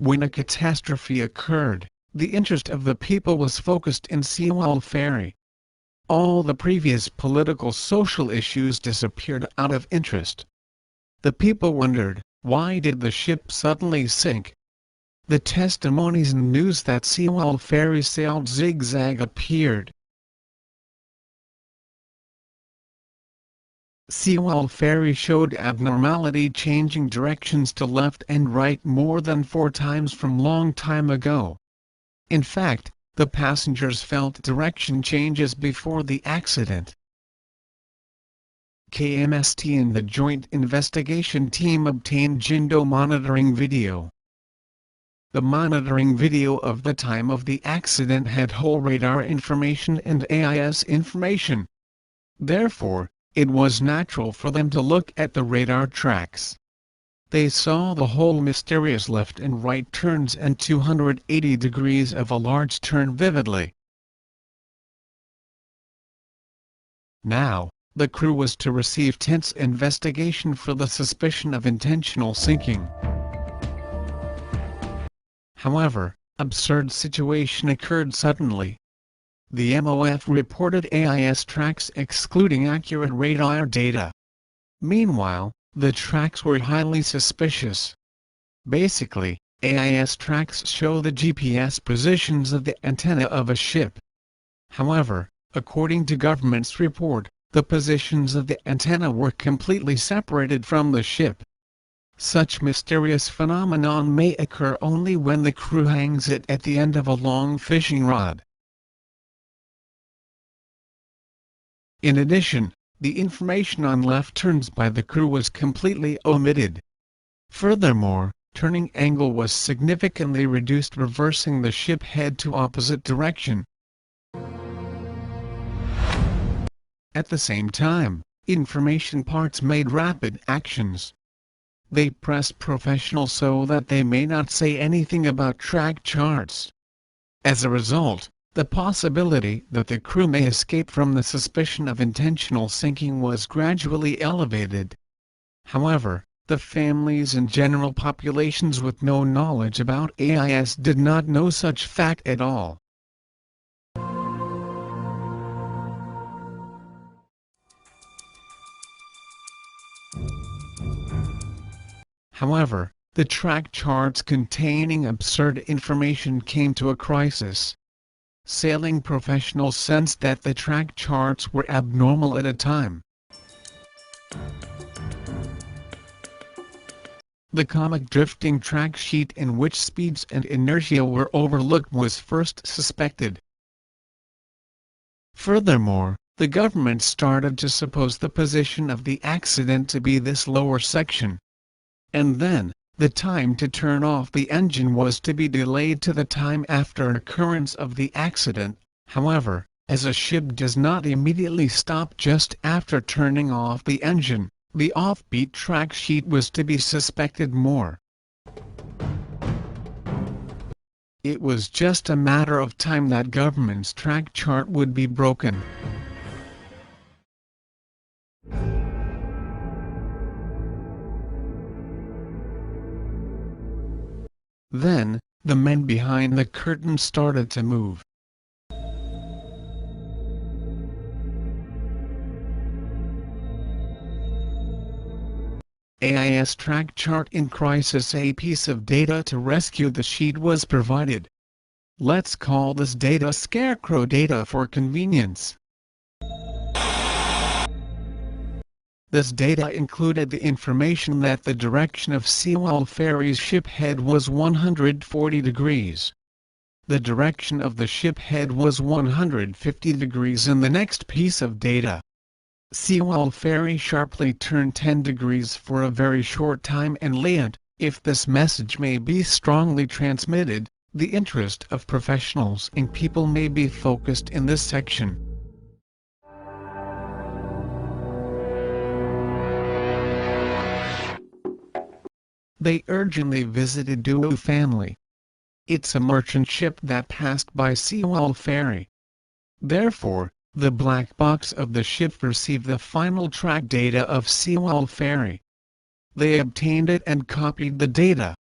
When a catastrophe occurred, the interest of the people was focused in Sewol Ferry. All the previous political social issues disappeared out of interest. The people wondered, why did the ship suddenly sink? The testimonies and news that Sewol Ferry sailed zigzag appeared. Sewol Ferry showed abnormality, changing directions to left and right more than 4 times from long time ago. In fact, the passengers felt direction changes before the accident. KMST and the Joint Investigation Team obtained Jindo monitoring video. The monitoring video of the time of the accident had whole radar information and AIS information. Therefore, it was natural for them to look at the radar tracks. They saw the whole mysterious left and right turns and 280 degrees of a large turn vividly. Now, the crew was to receive tense investigation for the suspicion of intentional sinking. However, absurd situation occurred suddenly. The MOF reported AIS tracks excluding accurate radar data. Meanwhile, the tracks were highly suspicious. Basically, AIS tracks show the GPS positions of the antenna of a ship. However, according to government's report, the positions of the antenna were completely separated from the ship. Such mysterious phenomenon may occur only when the crew hangs it at the end of a long fishing rod. In addition, the information on left turns by the crew was completely omitted. Furthermore, turning angle was significantly reduced, reversing the ship head to opposite direction. At the same time, information parts made rapid actions. They pressed professionals so that they may not say anything about track charts. As a result, the possibility that the crew may escape from the suspicion of intentional sinking was gradually elevated. However, the families and general populations with no knowledge about AIS did not know such fact at all. However, the track charts containing absurd information came to a crisis. Sailing professionals sensed that the track charts were abnormal at a time. The comic drifting track sheet in which speeds and inertia were overlooked was first suspected. Furthermore, the government started to suppose the position of the accident to be this lower section. And then, the time to turn off the engine was to be delayed to the time after occurrence of the accident. However, as a ship does not immediately stop just after turning off the engine, the offbeat track sheet was to be suspected more. It was just a matter of time that government's track chart would be broken. Then, the men behind the curtain started to move. AIS track chart in crisis. A piece of data to rescue the sheet was provided. Let's call this data scarecrow data for convenience. This data included the information that the direction of Sewol Ferry's ship head was 140 degrees. The direction of the ship head was 150 degrees in the next piece of data. Sewol Ferry sharply turned 10 degrees for a very short time and land. If this message may be strongly transmitted, the interest of professionals and people may be focused in this section. They urgently visited Duo family. It's a merchant ship that passed by Sewol Ferry. Therefore, the black box of the ship received the final track data of Sewol Ferry. They obtained it and copied the data.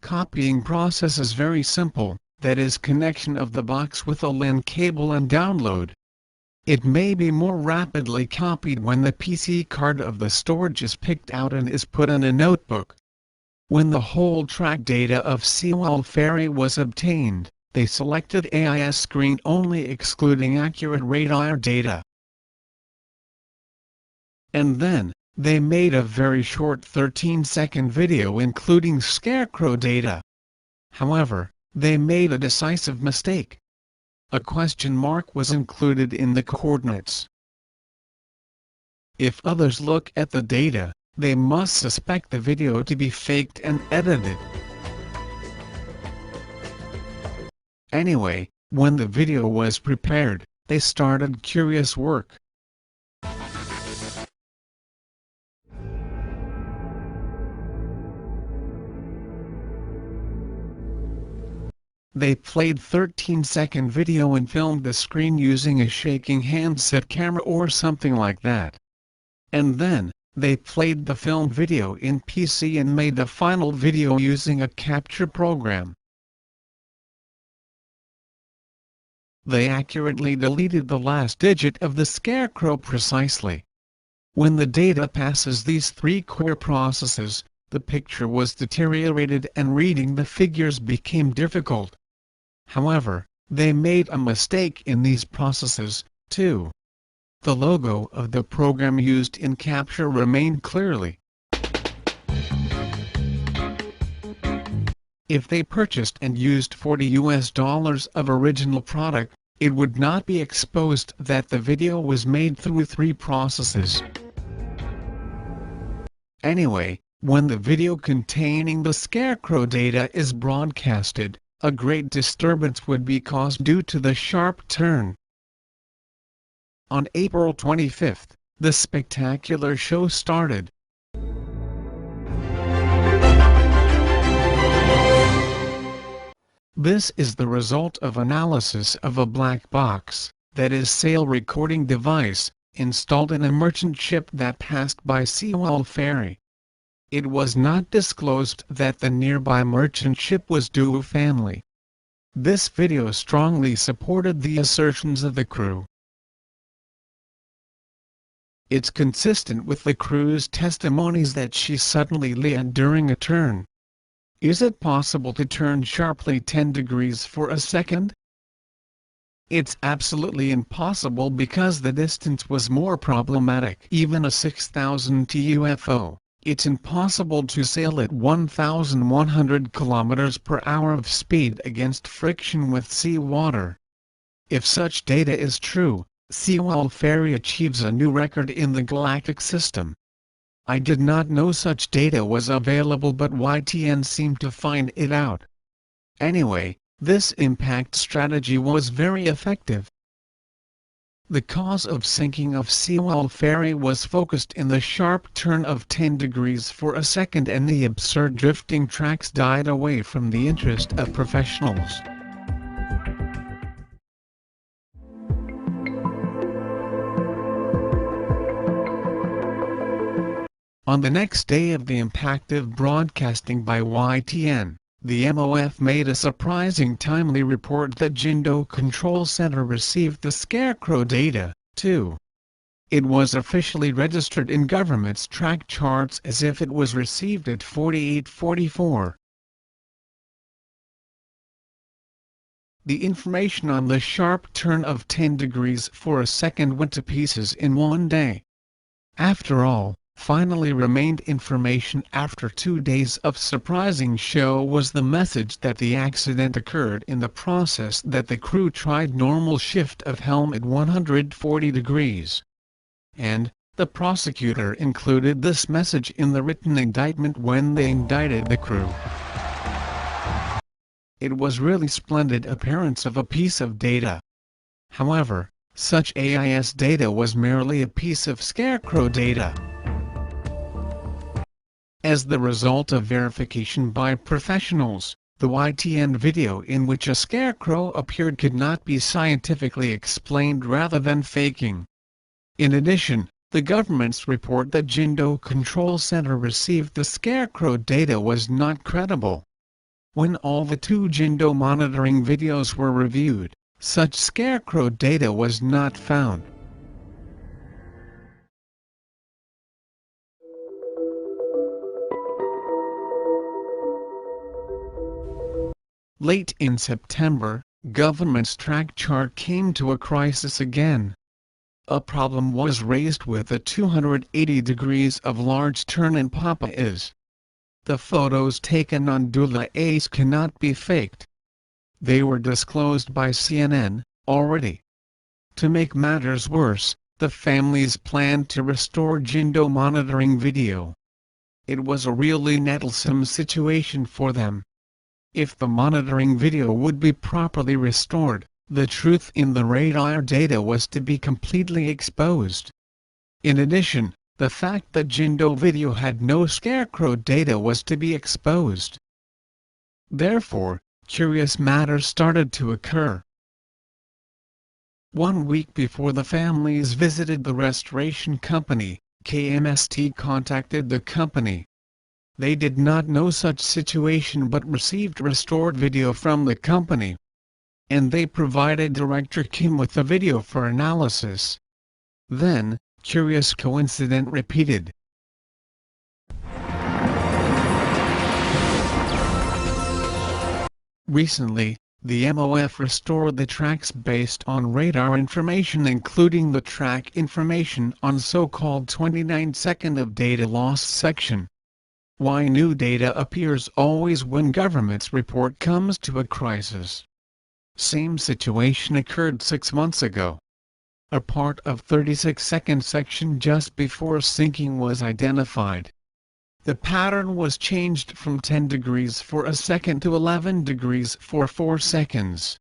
Copying process is very simple, that is connection of the box with a LAN cable and download. It may be more rapidly copied when the PC card of the storage is picked out and is put in a notebook. When the whole track data of Sewol Ferry was obtained, they selected AIS screen only excluding accurate radar data. And then, they made a very short 13-second video including scarecrow data. However, they made a decisive mistake. A question mark was included in the coordinates. If others look at the data, they must suspect the video to be faked and edited. Anyway, when the video was prepared, they started curious work. They played 13-second video and filmed the screen using a shaking handset camera or something like that. And then, they played the filmed video in PC and made the final video using a capture program. They accurately deleted the last digit of the scarecrow precisely. When the data passes these three core processes, the picture was deteriorated and reading the figures became difficult. However, they made a mistake in these processes, too. The logo of the program used in capture remained clearly. If they purchased and used $40 of original product, it would not be exposed that the video was made through three processes. Anyway, when the video containing the scarecrow data is broadcasted, a great disturbance would be caused due to the sharp turn. On April 25th, the spectacular show started. This is the result of analysis of a black box, that is sail recording device, installed in a merchant ship that passed by Sewol Ferry. It was not disclosed that the nearby merchant ship was Duo family. This video strongly supported the assertions of the crew. It's consistent with the crew's testimonies that she suddenly landed during a turn. Is it possible to turn sharply 10 degrees for a second? It's absolutely impossible because the distance was more problematic. Even a 6,000 t UFO, it's impossible to sail at 1,100 km per hour of speed against friction with seawater. If such data is true, Sewol Ferry achieves a new record in the galactic system. I did not know such data was available, but YTN seemed to find it out. Anyway, this impact strategy was very effective. The cause of sinking of Sewol Ferry was focused in the sharp turn of 10 degrees for a second, and the absurd drifting tracks died away from the interest of professionals. On the next day of the impactive broadcasting by YTN, the MOF made a surprising timely report that Jindo Control Center received the scarecrow data, too. It was officially registered in government's track charts as if it was received at 4844. The information on the sharp turn of 10 degrees for a second went to pieces in one day. After all, finally remained information after 2 days of surprising show was the message that the accident occurred in the process that the crew tried normal shift of helm at 140 degrees. And, the prosecutor included this message in the written indictment when they indicted the crew. It was really splendid appearance of a piece of data. However, such AIS data was merely a piece of scarecrow data. As the result of verification by professionals, the YTN video in which a scarecrow appeared could not be scientifically explained rather than faking. In addition, the government's report that Jindo Control Center received the scarecrow data was not credible. When all the two Jindo monitoring videos were reviewed, such scarecrow data was not found. Late in September, government's track chart came to a crisis again. A problem was raised with the 280 degrees of large turn in Papa'is. The photos taken on Dula Ace cannot be faked. They were disclosed by CNN already. To make matters worse, the families planned to restore Jindo monitoring video. It was a really nettlesome situation for them. If the monitoring video would be properly restored, the truth in the radar data was to be completely exposed. In addition, the fact that Jindo video had no scarecrow data was to be exposed. Therefore, curious matters started to occur. 1 week before the families visited the restoration company, KMST contacted the company. They did not know such situation but received restored video from the company. And they provided Director Kim with the video for analysis. Then, curious coincidence repeated. Recently, the MOF restored the tracks based on radar information including the track information on so-called 29-second of data loss section. Why new data appears always when government's report comes to a crisis. Same situation occurred 6 months ago. A part of 36-second section just before sinking was identified. The pattern was changed from 10 degrees for a second to 11 degrees for 4 seconds.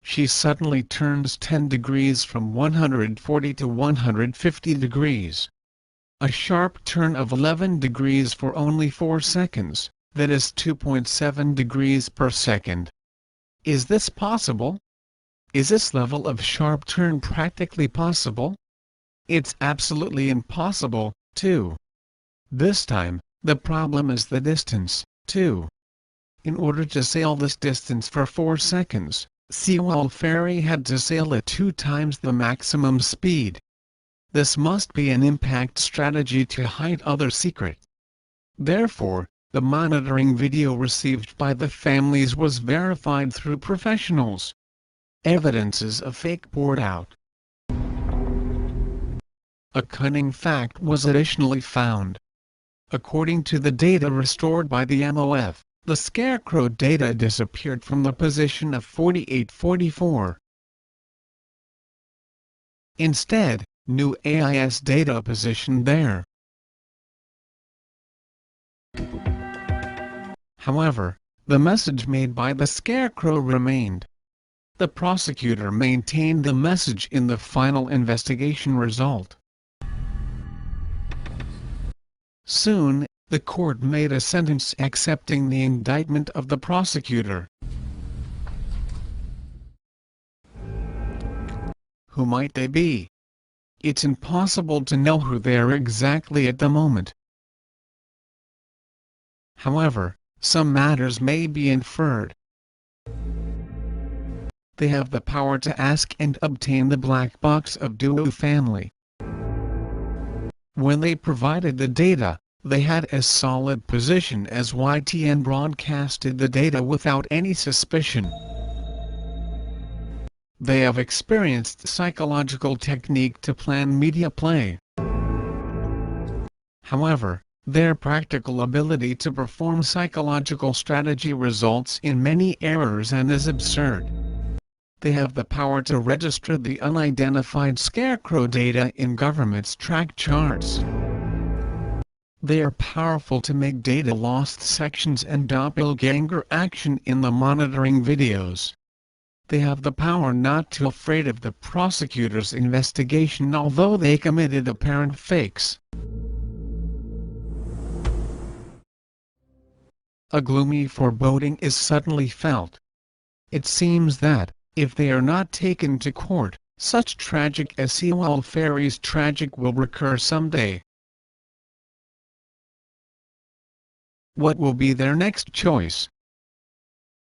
She suddenly turns 10 degrees from 140 to 150 degrees. A sharp turn of 11 degrees for only 4 seconds, that is 2.7 degrees per second. Is this possible? Is this level of sharp turn practically possible? It's absolutely impossible, too. This time, the problem is the distance, too. In order to sail this distance for 4 seconds, Sewol Ferry had to sail at 2 times the maximum speed. This must be an impact strategy to hide other secret. Therefore, the monitoring video received by the families was verified through professionals. Evidences of fake poured out. A cunning fact was additionally found. According to the data restored by the MOF, the scarecrow data disappeared from the position of 4844. Instead, new AIS data positioned there. However, the message made by the scarecrow remained. The prosecutor maintained the message in the final investigation result. Soon, the court made a sentence accepting the indictment of the prosecutor. Who might they be? It's impossible to know who they are exactly at the moment. However, some matters may be inferred. They have the power to ask and obtain the black box of Duo family. When they provided the data, they had a solid position as YTN broadcasted the data without any suspicion. They have experienced psychological technique to plan media play. However, their practical ability to perform psychological strategy results in many errors and is absurd. They have the power to register the unidentified scarecrow data in government's track charts. They are powerful to make data lost sections and doppelganger action in the monitoring videos. They have the power not to afraid of the prosecutor's investigation although they committed apparent fakes. A gloomy foreboding is suddenly felt. It seems that, if they are not taken to court, such tragic as Sewol Ferry's tragic will recur someday. What will be their next choice?